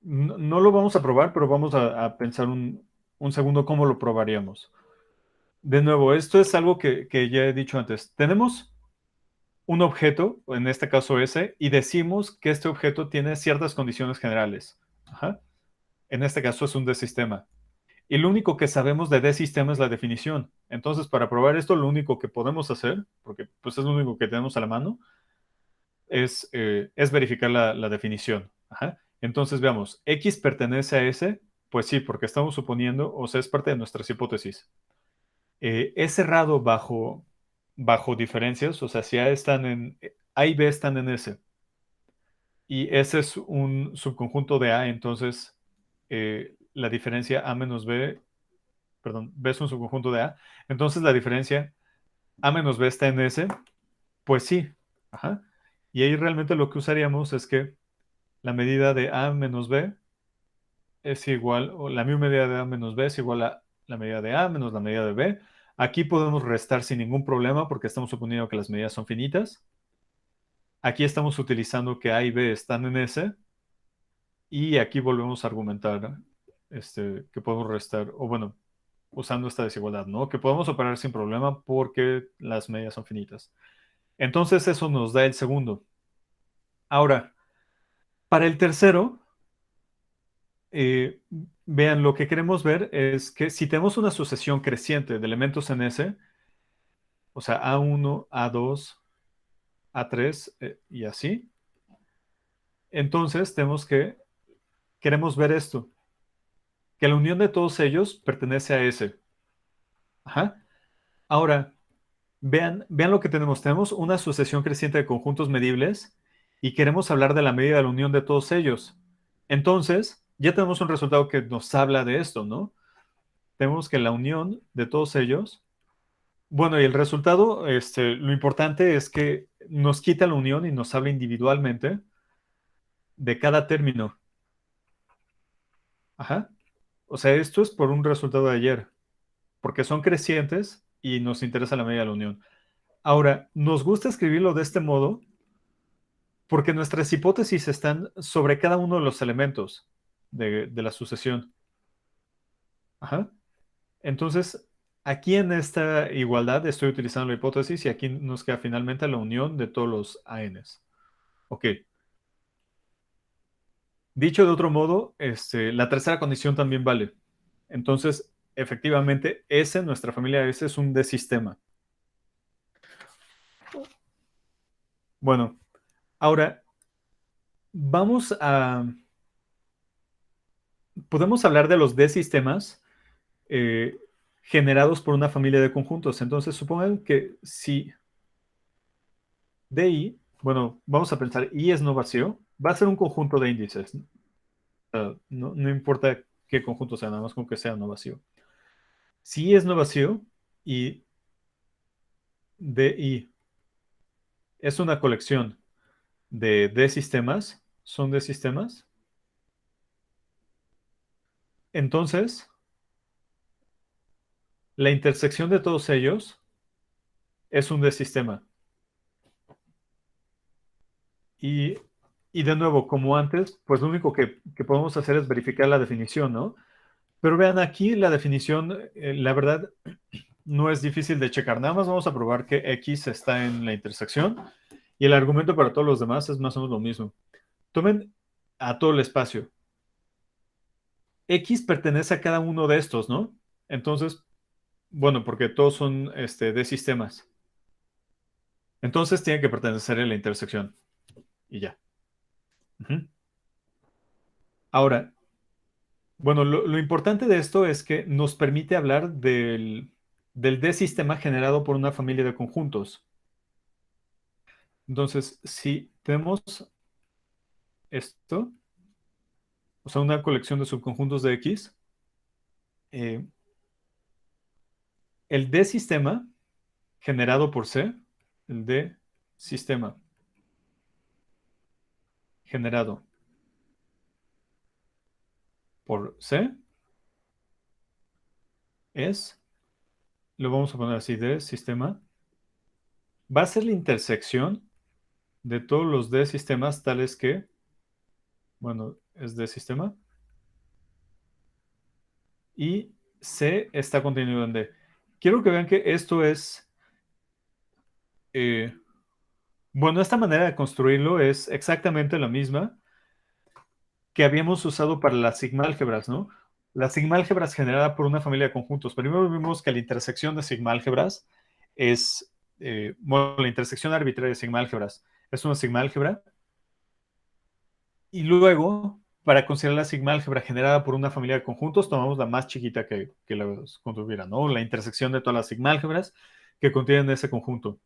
no lo vamos a probar, pero vamos a pensar un segundo cómo lo probaríamos. De nuevo, esto es algo que ya he dicho antes. Tenemos un objeto, en este caso S, y decimos que este objeto tiene ciertas condiciones generales. Ajá. En este caso es un de sistema. Y lo único que sabemos de D-sistema es la definición. Entonces, para probar esto, lo único que podemos hacer, porque pues es lo único que tenemos a la mano, es verificar la definición. Ajá. Entonces, veamos, ¿X pertenece a S? Pues sí, porque estamos suponiendo, o sea, es parte de nuestras hipótesis. Es cerrado bajo diferencias, o sea, si A y B están en S, y S es un subconjunto de A, entonces la diferencia A menos B, perdón, B es un subconjunto de A, entonces la diferencia A menos B está en S, pues sí. Ajá. Y ahí realmente lo que usaríamos es que la medida de A menos B es igual, o la misma medida de A menos B es igual a la medida de A menos la medida de B. Aquí podemos restar sin ningún problema porque estamos suponiendo que las medidas son finitas. Aquí estamos utilizando que A y B están en S. Y aquí volvemos a argumentar que podemos restar, o bueno, usando esta desigualdad, ¿no? Que podemos operar sin problema porque las medidas son finitas. Entonces eso nos da el segundo. Ahora, para el tercero, eh, vean, lo que queremos ver es que si tenemos una sucesión creciente de elementos en S, o sea, A1, A2, A3 y así, entonces queremos ver esto, que la unión de todos ellos pertenece a S. Ajá. Ahora, vean lo que tenemos. Tenemos una sucesión creciente de conjuntos medibles y queremos hablar de la medida de la unión de todos ellos. Entonces, ya tenemos un resultado que nos habla de esto, ¿no? Tenemos que la unión de todos ellos. Bueno, y el resultado, lo importante es que nos quita la unión y nos habla individualmente de cada término. Ajá. O sea, esto es por un resultado de ayer, porque son crecientes y nos interesa la medida de la unión. Ahora, nos gusta escribirlo de este modo porque nuestras hipótesis están sobre cada uno de los elementos de la sucesión. Ajá. Entonces, aquí en esta igualdad estoy utilizando la hipótesis y aquí nos queda finalmente la unión de todos los ANs. Ok. Dicho de otro modo, la tercera condición también vale. Entonces, efectivamente, S, nuestra familia S, es un D-sistema. Bueno, ahora podemos hablar de los D-sistemas eh, generados por una familia de conjuntos. Entonces, supongan que si DI, bueno, vamos a pensar I es no vacío, va a ser un conjunto de índices. No importa qué conjunto sea, nada más con que sea no vacío. Si I es no vacío y DI es una colección de D sistemas, son D sistemas, entonces la intersección de todos ellos es un D sistema. Y, y de nuevo, como antes, pues lo único que podemos hacer es verificar la definición, ¿no? Pero vean aquí la definición, la verdad, no es difícil de checar. Nada más vamos a probar que X está en la intersección y el argumento para todos los demás es más o menos lo mismo. Tomen a todo el espacio. X pertenece a cada uno de estos, ¿no? Entonces, bueno, porque todos son de sistemas. Entonces tiene que pertenecer en la intersección y ya. Ujú. Ahora, bueno, lo importante de esto es que nos permite hablar del D-sistema generado por una familia de conjuntos. Entonces, si tenemos esto, o sea, una colección de subconjuntos de X, eh, el D-sistema generado por C, el D-sistema generado por C es, lo vamos a poner así, D-sistema, va a ser la intersección de todos los D-sistemas tales que, bueno, es D-sistema, y C está contenido en D. Quiero que vean que esto es, eh, bueno, esta manera de construirlo es exactamente la misma que habíamos usado para las sigma álgebras, ¿no? La sigma-álgebra es generada por una familia de conjuntos. Primero vimos que la intersección de sigma-álgebras es, bueno, la intersección arbitraria de sigma-álgebras es una sigma-álgebra. Y luego, para considerar la sigma-álgebra generada por una familia de conjuntos, tomamos la más chiquita que las contuviera, ¿no? La intersección de todas las sigma-álgebras que contienen ese conjunto.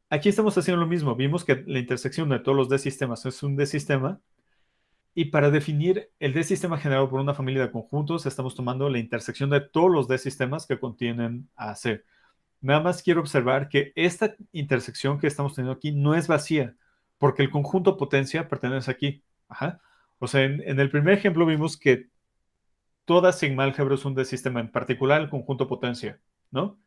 Aquí estamos haciendo lo mismo. Vimos que la intersección de todos los D-sistemas es un D-sistema. Y para definir el D-sistema generado por una familia de conjuntos, estamos tomando la intersección de todos los D-sistemas que contienen AC. Nada más quiero observar que esta intersección que estamos teniendo aquí no es vacía, porque el conjunto potencia pertenece aquí. Ajá. O sea, en el primer ejemplo vimos que toda sigma álgebra es un D-sistema, en particular el conjunto potencia, ¿no?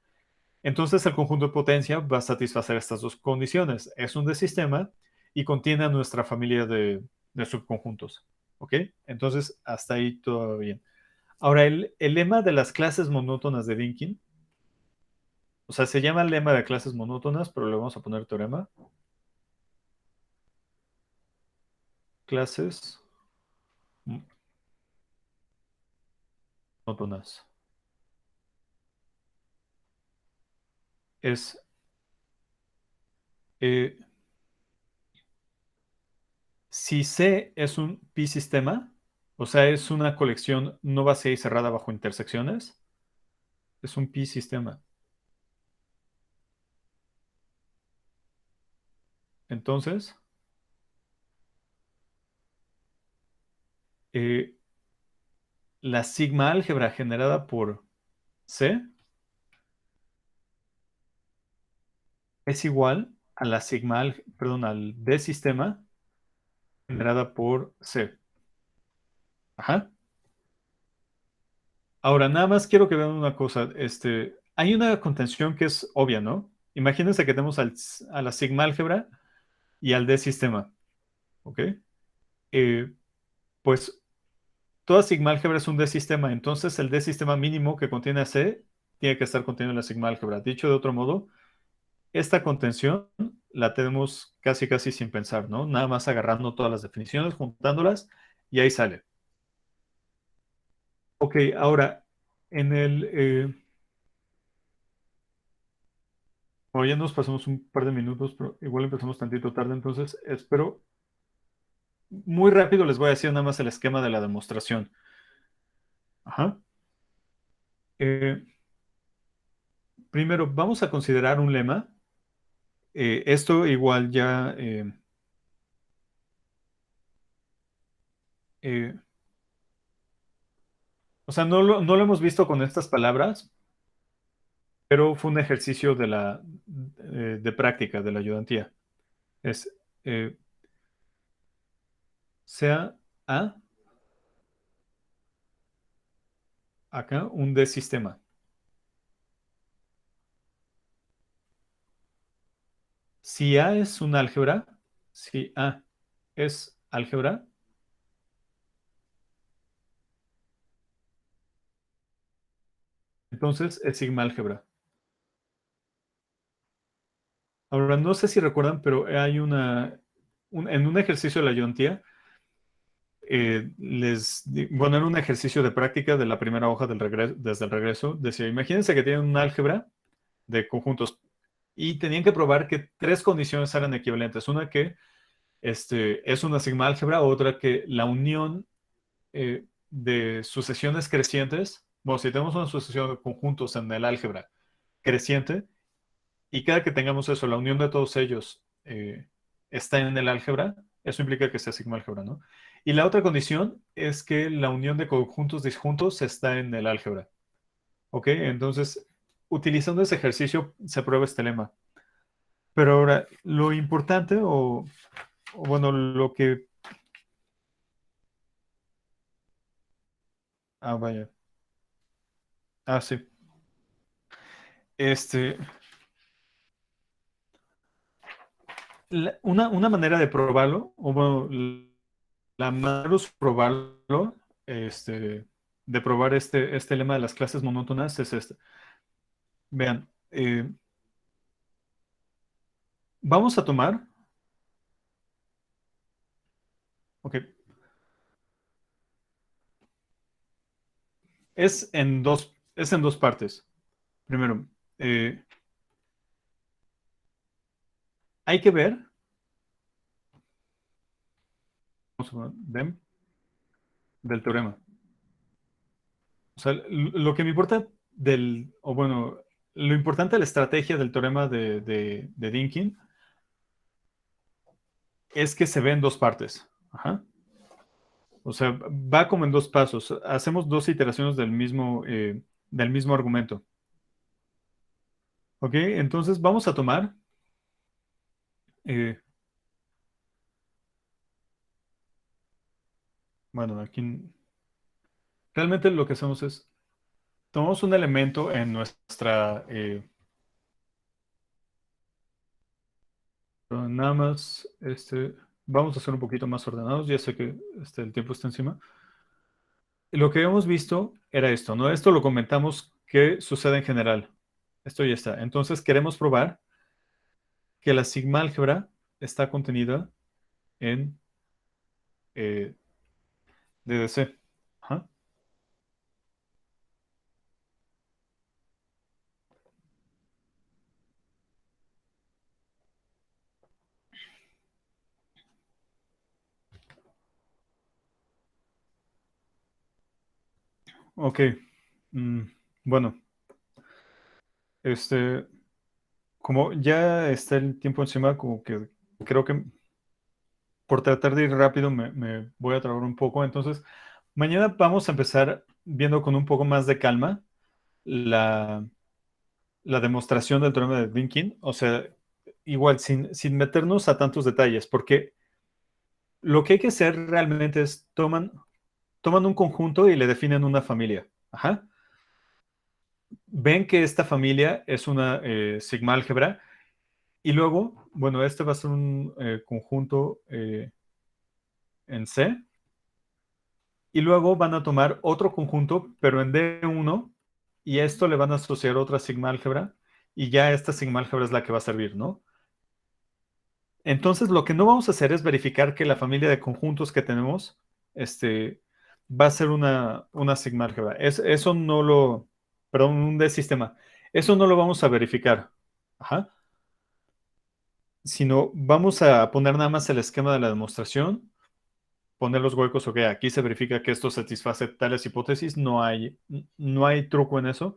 Entonces el conjunto de potencia va a satisfacer estas dos condiciones. Es un D-sistema y contiene a nuestra familia de subconjuntos. ¿Ok? Entonces hasta ahí todo bien. Ahora, el lema de las clases monótonas de Dynkin, o sea, se llama lema de clases monótonas, pero le vamos a poner teorema. Clases monótonas. Es, eh, si C es un pi-sistema, o sea, es una colección no vacía y cerrada bajo intersecciones, es un pi-sistema. Entonces, eh, la sigma álgebra generada por C es igual a la sigma, perdón, al D sistema generada por C. Ajá. Ahora, nada más quiero que vean una cosa. Hay una contención que es obvia, ¿no? Imagínense que tenemos a la sigma álgebra y al D sistema, ¿ok? Eh, pues toda sigma álgebra es un D sistema, entonces el D sistema mínimo que contiene a C tiene que estar contenido en la sigma álgebra. Dicho de otro modo, esta contención la tenemos casi casi sin pensar, ¿no? Nada más agarrando todas las definiciones, juntándolas y ahí sale. Ok, ahora, en ya nos pasamos un par de minutos, pero igual empezamos tantito tarde, entonces espero, muy rápido les voy a decir nada más el esquema de la demostración. Ajá. Eh, Primero, vamos a considerar un lema. Esto igual ya, eh, o sea, no lo hemos visto con estas palabras, pero fue un ejercicio de práctica de la ayudantía. Es, eh, sea A, acá, un D sistema. Si A es un álgebra, si A es álgebra, entonces es sigma álgebra. Ahora, no sé si recuerdan, pero hay en un ejercicio de la ayudantía, bueno, era un ejercicio de práctica de la primera hoja desde el regreso. Decía, imagínense que tienen un álgebra de conjuntos y tenían que probar que tres condiciones eran equivalentes. Una que es una sigma álgebra, otra que la unión de sucesiones crecientes, bueno, si tenemos una sucesión de conjuntos en el álgebra creciente, y cada que tengamos eso, la unión de todos ellos está en el álgebra, eso implica que sea sigma álgebra, ¿no? Y la otra condición es que la unión de conjuntos disjuntos está en el álgebra, ¿ok? Entonces, utilizando ese ejercicio se prueba este lema. Pero ahora, lo importante o bueno, lo que... Ah, vaya. Ah, sí. Este, una manera de probarlo, o bueno, la manera de probarlo, de probar este lema de las clases monótonas es este. Vean, vamos a tomar, ok, es en dos partes. Primero, eh, hay que ver, vamos a poner dem del teorema. O sea, lo que me importa o bueno, lo importante de la estrategia del teorema de Dynkin es que se ve en dos partes. Ajá. O sea, va como en dos pasos. Hacemos dos iteraciones del mismo argumento. ¿Ok? Entonces vamos a tomar, eh, bueno, aquí realmente lo que hacemos es, tomamos un elemento en nuestra, nada más, vamos a ser un poquito más ordenados, ya sé que el tiempo está encima. Lo que hemos visto era esto, ¿no? Esto lo comentamos que sucede en general. Esto ya está. Entonces queremos probar que la sigma álgebra está contenida en eh, DDC. Ajá. Ok. Mm, bueno, este, como ya está el tiempo encima, como que creo que por tratar de ir rápido me voy a trabar un poco. Entonces, mañana vamos a empezar viendo con un poco más de calma la, la demostración del teorema de Dynkin. O sea, igual, sin meternos a tantos detalles, porque lo que hay que hacer realmente es toman un conjunto y le definen una familia. Ajá. Ven que esta familia es una sigma álgebra y luego, bueno, este va a ser un conjunto en C y luego van a tomar otro conjunto, pero en D1 y a esto le van a asociar otra sigma álgebra y ya esta sigma álgebra es la que va a servir, ¿no? Entonces, lo que no vamos a hacer es verificar que la familia de conjuntos que tenemos va a ser una sigma álgebra. Eso no lo, perdón, un D sistema. Eso no lo vamos a verificar. Ajá. Sino vamos a poner nada más el esquema de la demostración, poner los huecos, ok, aquí se verifica que esto satisface tales hipótesis, no hay truco en eso,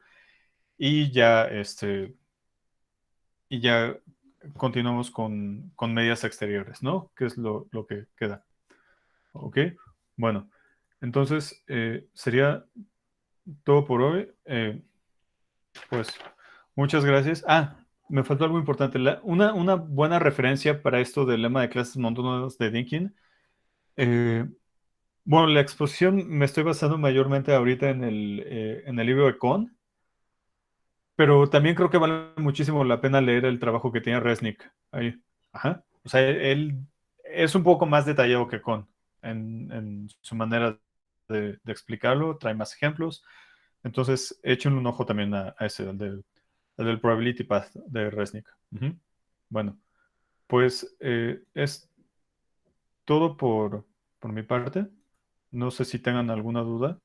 y ya, y ya continuamos con medidas exteriores, ¿no? Que es lo que queda. Ok, bueno, entonces sería todo por hoy. Pues muchas gracias. Me faltó algo importante. Una buena referencia para esto del lema de clases monótonas de Dynkin. eh, bueno, la exposición me estoy basando mayormente ahorita en el libro de Kohn, pero también creo que vale muchísimo la pena leer el trabajo que tiene Resnick ahí. Ajá. O sea, él es un poco más detallado que Kohn en su manera de explicarlo, trae más ejemplos. Entonces, echen un ojo también a ese, el del Probability Path de Resnick. Ujú. Bueno, pues es todo por mi parte. No sé si tengan alguna duda.